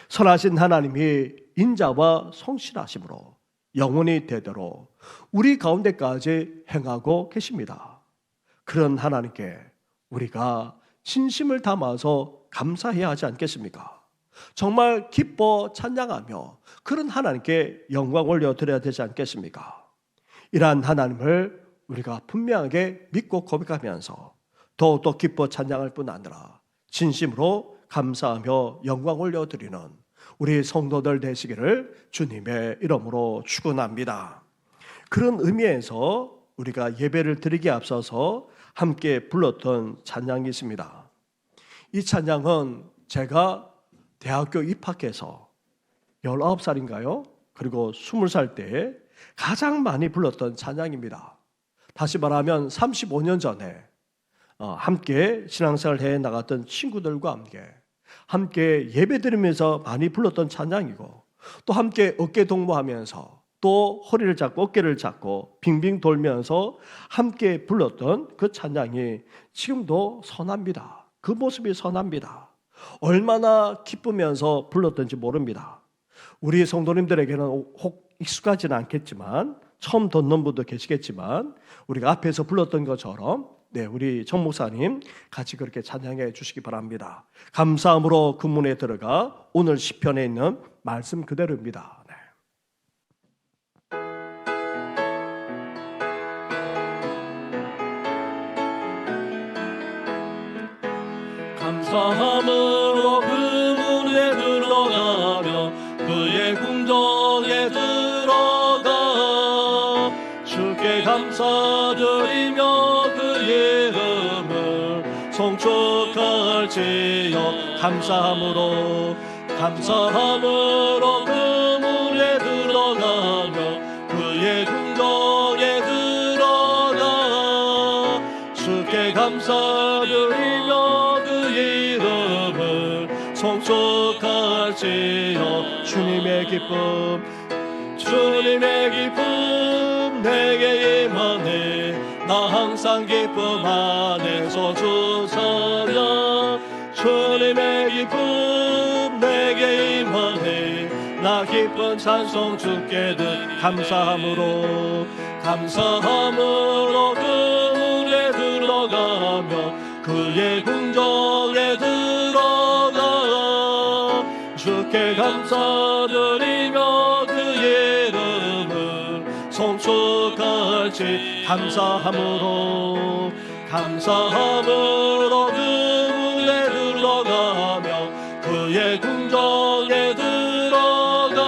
선하신 하나님이 인자와 성실하심으로 영원히 되도록 우리 가운데까지 행하고 계십니다. 그런 하나님께 우리가 진심을 담아서 감사해야 하지 않겠습니까? 정말 기뻐 찬양하며 그런 하나님께 영광 올려드려야 되지 않겠습니까? 이러한 하나님을 우리가 분명하게 믿고 고백하면서 더욱더 기뻐 찬양할 뿐 아니라 진심으로 감사하며 영광 올려드리는 우리 성도들 되시기를 주님의 이름으로 축원합니다. 그런 의미에서 우리가 예배를 드리기에 앞서서 함께 불렀던 찬양이 있습니다. 이 찬양은 제가 대학교 입학해서 19살인가요? 그리고 20살 때 가장 많이 불렀던 찬양입니다. 다시 말하면 35년 전에 함께 신앙생활을 해 나갔던 친구들과 함께 예배드리면서 많이 불렀던 찬양이고 또 함께 어깨 동무하면서 또 허리를 잡고 어깨를 잡고 빙빙 돌면서 함께 불렀던 그 찬양이 지금도 선합니다. 그 모습이 선합니다. 얼마나 기쁘면서 불렀던지 모릅니다. 우리 성도님들에게는 혹 익숙하지는 않겠지만 처음 듣는 분도 계시겠지만 우리가 앞에서 불렀던 것처럼 우리 정 목사님 같이 그렇게 찬양해 주시기 바랍니다. 감사함으로 그 문에 들어가 오늘 시편에 있는 말씀 그대로입니다. 감사함으로 그 문에 들어가며 그의 궁정에 들어가 주께 감사드리며 그의 이름을 송축할지요. 감사함으로 그 문에 들어가며 그의 궁정에 들어가 주께 감사드리며 그의 이름을 송축할지요. 주님의 기쁨 내게 임하네. 나 항상 기쁨 안에서 주사냐. 주님의 기쁨 내게 임하네. 나 기쁜 찬송 주께 드 감사함으로 그 문에 들어가며 그의 궁정에 들어가 주께 감사드리며 그의 이름을 송축할지. 감사함으로 그 문에 들어가며 그의 궁정에 들어가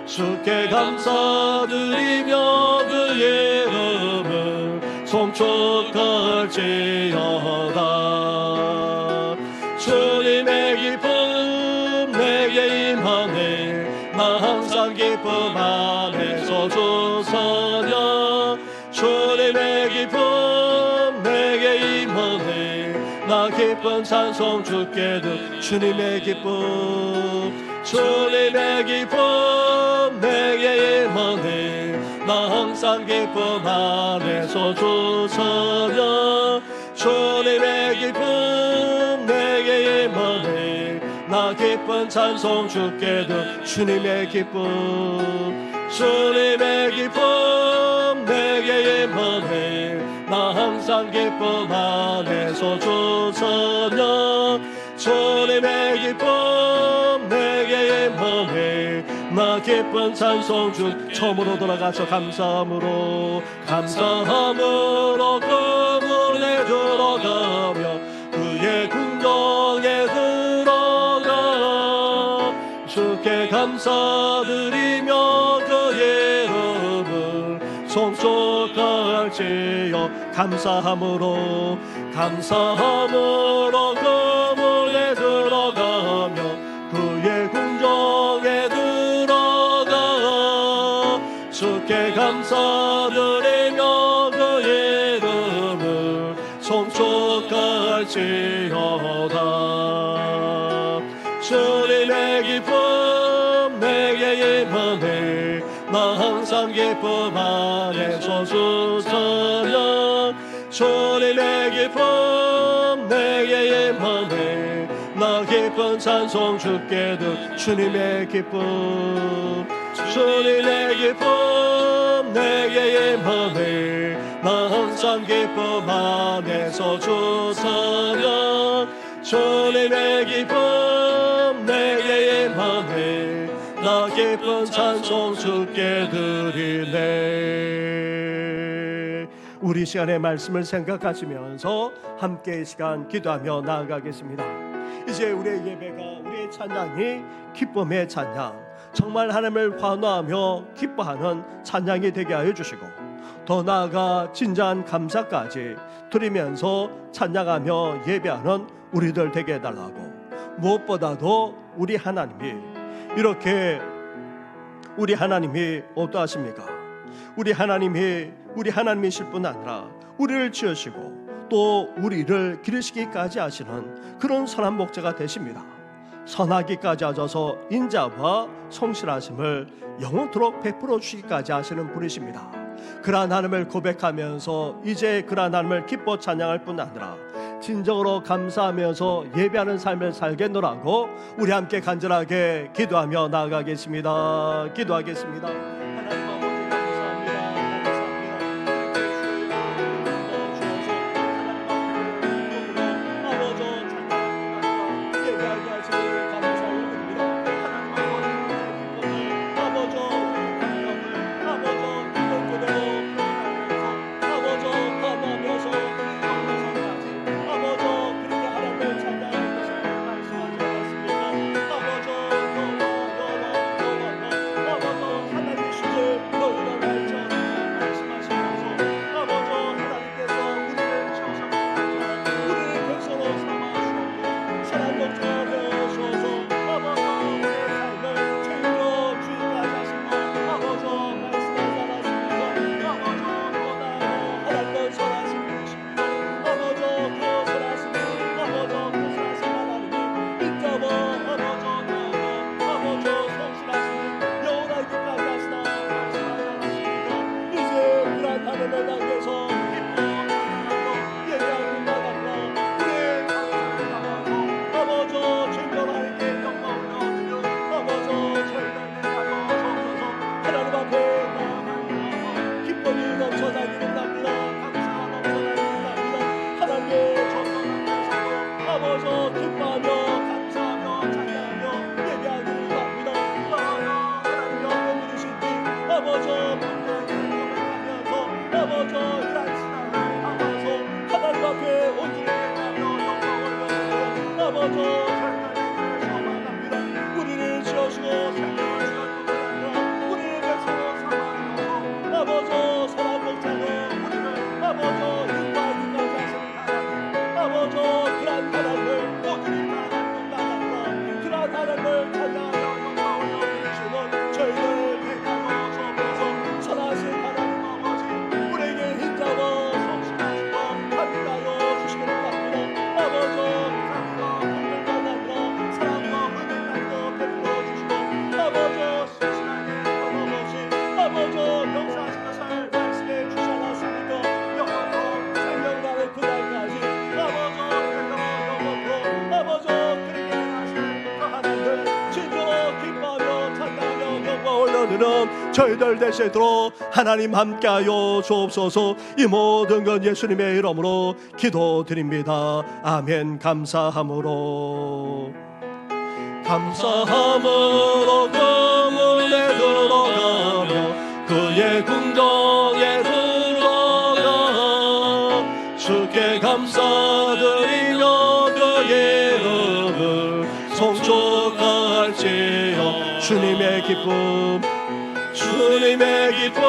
주께 감사드리며 그의 이름을 송축할지어다. 주님의 기쁨 내게 임하네. 나 항상 기쁨 안에서 주서려. 주님의 기쁨 내게 임하네. 나 기쁜 찬송 주께 드. 주님의 기쁨 주님의 기쁨 내게 임하네. 나 항상 기쁨 안에서 주서려. 주님의 기쁨 내게 임하네. 나 기쁜 찬송 주께 드. 주님의 기쁨 주님의 기쁨 내게 임하네. 나 항상 기쁨 안에서 주서려. 주님의 기쁨 내게 임하네. 나 기쁜 찬송 주. 처음으로 돌아가서 감사함으로 그물에 들어가며 그의 궁정에 들어가. 주께 감사드리며 그의 이름을 송축할지어. 감사함으로 그물에 들어가며 그의 궁정에 들어가. 주께 감사드리며 그의 이름을 송축할지어다. 주님의 기쁨 내게 임하네. 나 항상 기쁨 안에서 주서려. 주님의 기쁨 내게 임하네. 나 기쁜 찬송 주께 드. 주님의 기쁨 주님의 기쁨 내게 임하네. 나 항상 기쁨 안에서 주서려. 주님의 기쁨 내게 임하네. 나 기쁜 찬송 주께 드리네. 우리 시간의 말씀을 생각하시면서 함께 이 시간 기도하며 나아가겠습니다. 이제 우리의 예배가, 우리의 찬양이 기쁨의 찬양, 정말 하나님을 환호하며 기뻐하는 찬양이 되게 하여 주시고, 더 나아가 진정한 감사까지 드리면서 찬양하며 예배하는 우리들 되게 해달라고. 무엇보다도 우리 하나님이 이렇게, 우리 하나님이 어떠하십니까? 우리 하나님이실 뿐 아니라 우리를 지으시고 또 우리를 기르시기까지 하시는 그런 선한 목자가 되십니다. 선하기까지 하셔서 인자와 성실하심을 영원토록 베풀어 주시기까지 하시는 분이십니다. 그러한 하나님을 고백하면서 이제 그러한 하나님을 기뻐 찬양할 뿐 아니라 진정으로 감사하면서 예배하는 삶을 살겠노라고 우리 함께 간절하게 기도하며 나아가겠습니다. 기도하겠습니다. 하나님 아버지 기도드는 저희들 되시도록 하나님 함께하여 주옵소서. 이 모든 건 예수님의 이름으로 기도드립니다. 아멘. 감사함으로 그문에 들어가며 그의 궁정에 들어가 주께 감사드리며 그의 이름을 송축할지어. 주님의 기쁨 주님의 기쁨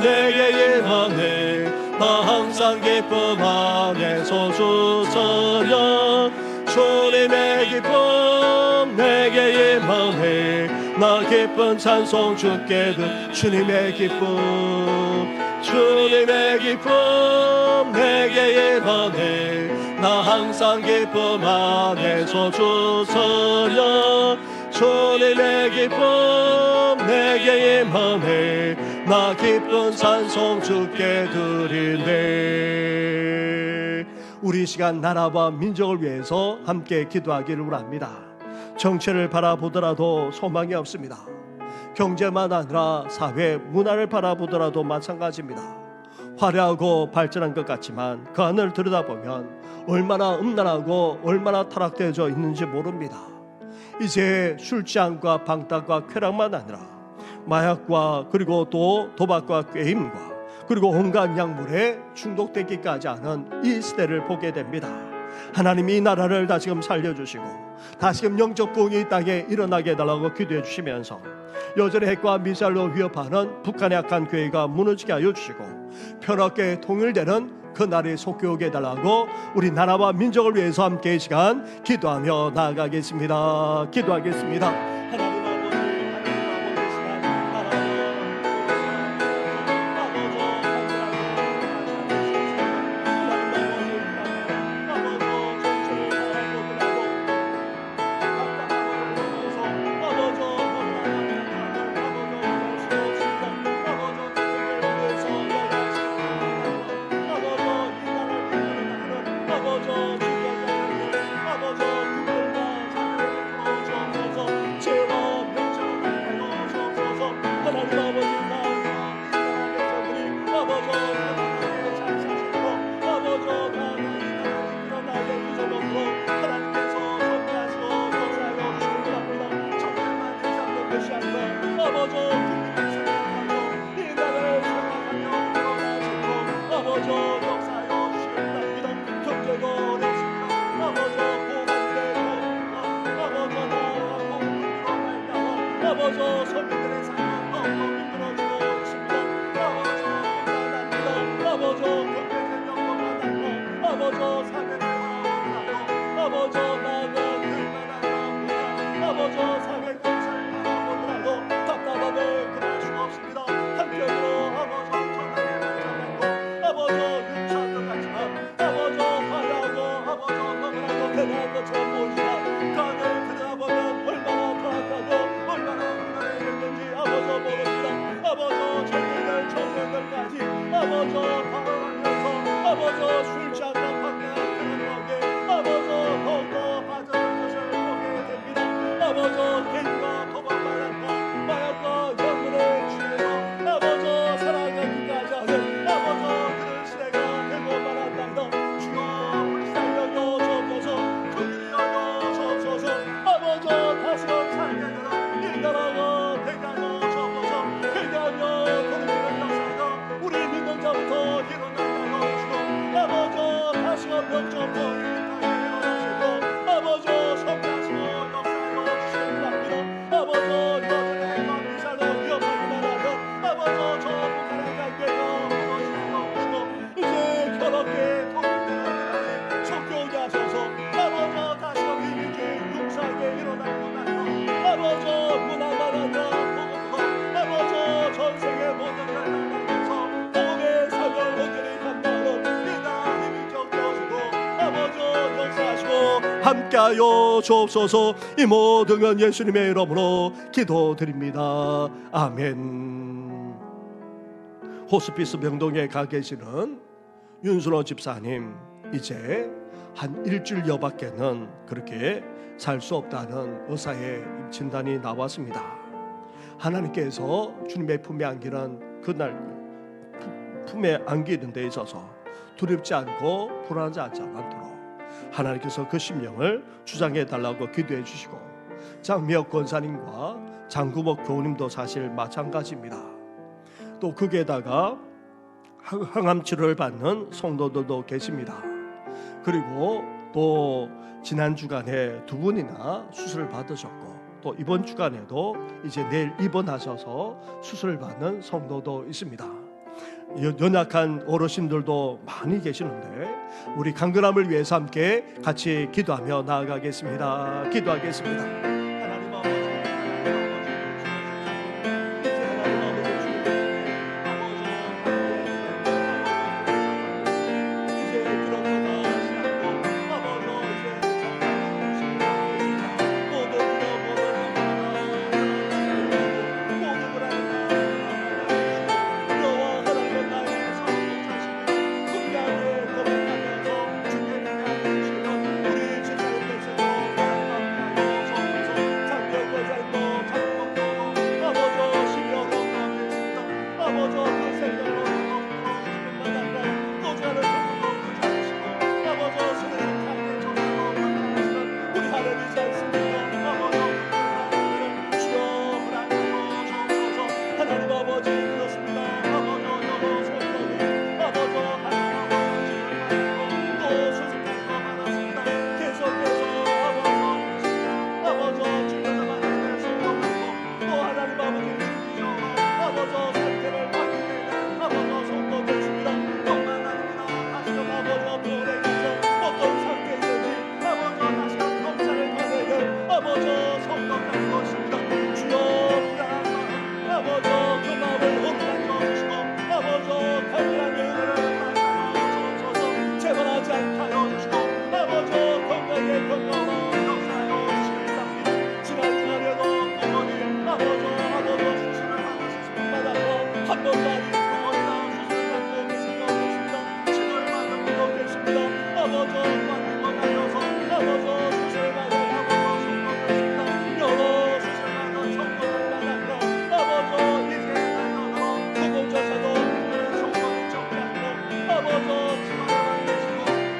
내게 임하네. 나 항상 기쁨 안에서 주차냐. 주님의 기쁨 내게 임하네. 나 기쁜 찬송 주께 주님의 기쁨 주님의 기쁨 내게 임하네. 나 항상 기쁨 안에서 주차냐. 주님의 기쁨 내게 임하네. 나 기쁜 찬송 주께 드리네. 우리 시간 나라와 민족을 위해서 함께 기도하기를 원합니다. 정치를 바라보더라도 소망이 없습니다. 경제만 아니라 사회, 문화를 바라보더라도 마찬가지입니다. 화려하고 발전한 것 같지만 그 안을 들여다보면 얼마나 음란하고 얼마나 타락되어져 있는지 모릅니다. 이제 술잔과 방탕과 쾌락만 아니라 마약과 그리고 또 도박과 게임과 그리고 온갖 약물에 중독되기까지 하는 이 시대를 보게 됩니다. 하나님이 이 나라를 다시금 살려주시고 다시금 영적 부흥이 이 땅에 일어나게 해달라고 기도해 주시면서 여전히 핵과 미사일로 위협하는 북한의 악한 교회가 무너지게 하여 주시고 평화롭게 통일되는 그 날이 속히 오게 해달라고 우리 나라와 민족을 위해서 함께 이 시간 기도하며 나아가겠습니다. 기도하겠습니다. 하나님 아버지, 하나님 아버지 시간 함께하여 주옵소서. 이 모든 건 예수님의 이름으로 기도드립니다. 아멘. 호스피스 병동에 가 계시는 윤순호 집사님, 이제 한 일주일여밖에는 그렇게 살 수 없다는 의사의 진단이 나왔습니다. 하나님께서 주님의 품에 안기는 그날 품에 안기는 데 있어서 두렵지 않고 불안하지 않도록 하나님께서 그 심령을 주장해 달라고 기도해 주시고, 장미혁 권사님과 장구목 교우님도 사실 마찬가지입니다. 또 거기에다가 항암 치료를 받는 성도들도 계십니다. 그리고 또 지난 주간에 두 분이나 수술을 받으셨고, 또 이번 주간에도 이제 내일 입원하셔서 수술을 받는 성도도 있습니다. 연약한 어르신들도 많이 계시는데 우리 강건함을 위해서 함께 같이 기도하며 나아가겠습니다. 기도하겠습니다. 하나님 아버지, 이제 그런 거다 시작도 아버지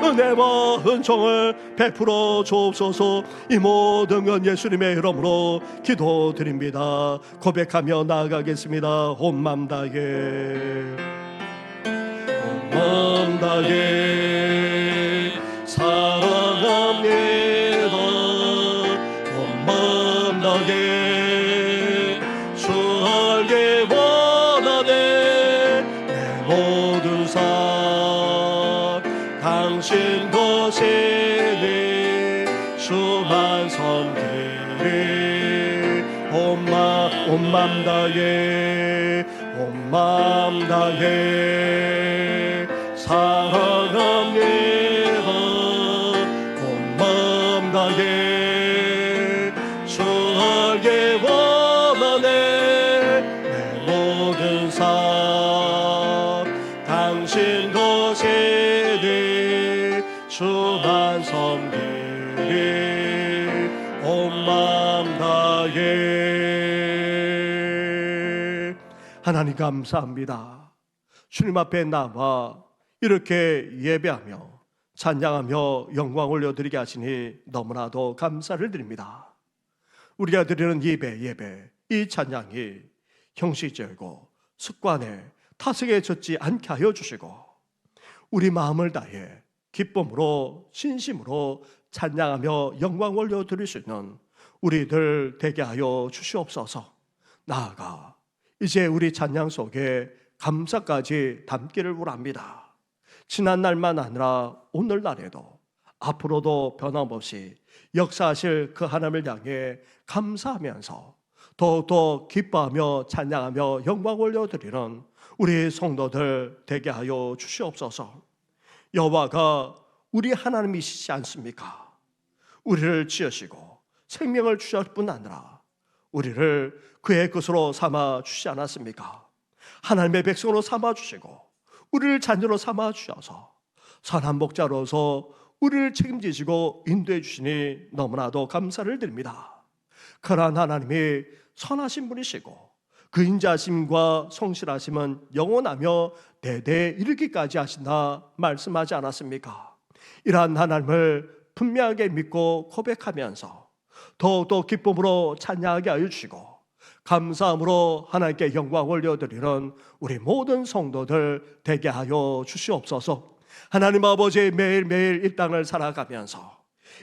은혜와 은총을 베풀어 주옵소서. 이 모든 건 예수님의 이름으로 기도드립니다. 고백하며 나아가겠습니다. 온 맘 다해 온 맘 다해 사랑합니다. 온 맘 다해 주 알게 원하네. 내 모든 삶 당신 것이니 주만 섬기리. 온 맘 다해 온 맘 다해 사랑합니다. 온 맘 다해 주 알게 원하네. 내 모든 삶 당신 것이니 주만 섬기리. 온 맘 다해. 하나님 감사합니다. 주님 앞에 나와 이렇게 예배하며 찬양하며 영광 올려드리게 하시니 너무나도 감사를 드립니다. 우리가 드리는 예배, 이 찬양이 형식적이고 습관에 타석에 젖지 않게 하여 주시고 우리 마음을 다해 기쁨으로 진심으로 찬양하며 영광 올려드릴 수 있는 우리들 되게 하여 주시옵소서. 나아가 이제 우리 찬양 속에 감사까지 담기를 원합니다. 지난 날만 아니라 오늘날에도 앞으로도 변함없이 역사하실 그 하나님을 향해 감사하면서 더욱더 기뻐하며 찬양하며 영광 올려드리는 우리 성도들 되게 하여 주시옵소서. 여호와가 우리 하나님이시지 않습니까? 우리를 지으시고 생명을 주셨을 뿐 아니라 우리를 그의 것으로 삼아 주시지 않았습니까? 하나님의 백성으로 삼아 주시고 우리를 자녀로 삼아 주셔서 선한 목자로서 우리를 책임지시고 인도해 주시니 너무나도 감사를 드립니다. 그러한 하나님이 선하신 분이시고 그 인자심과 성실하심은 영원하며 대대 이르기까지 하신다 말씀하지 않았습니까? 이러한 하나님을 분명하게 믿고 고백하면서 더욱더 기쁨으로 찬양하게 하여 주시고 감사함으로 하나님께 영광 올려드리는 우리 모든 성도들 되게 하여 주시옵소서. 하나님 아버지, 매일매일 이 땅을 살아가면서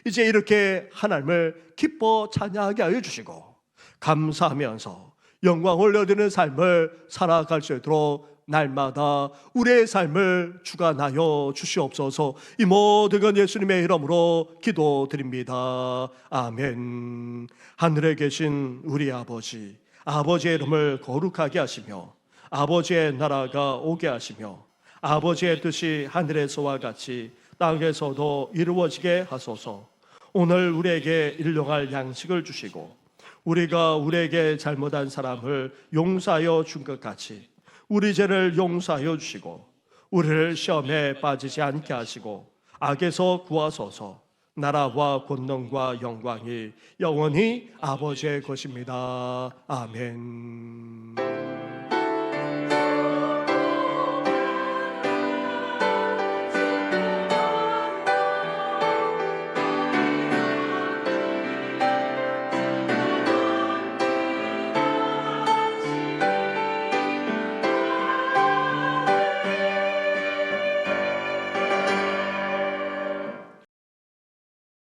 이제 이렇게 하나님을 기뻐 찬양하게 하여 주시고 감사하면서 영광 올려드리는 삶을 살아갈 수 있도록 날마다 우리의 삶을 주관하여 주시옵소서. 이 모든 건 예수님의 이름으로 기도드립니다. 아멘. 하늘에 계신 우리 아버지, 아버지의 이름을 거룩하게 하시며 아버지의 나라가 오게 하시며 아버지의 뜻이 하늘에서와 같이 땅에서도 이루어지게 하소서. 오늘 우리에게 일용할 양식을 주시고 우리가 우리에게 잘못한 사람을 용서하여 준 것 같이 우리 죄를 용서하여 주시고 우리를 시험에 빠지지 않게 하시고 악에서 구하소서. 나라와 권능과 영광이 영원히 아버지의 것입니다. 아멘.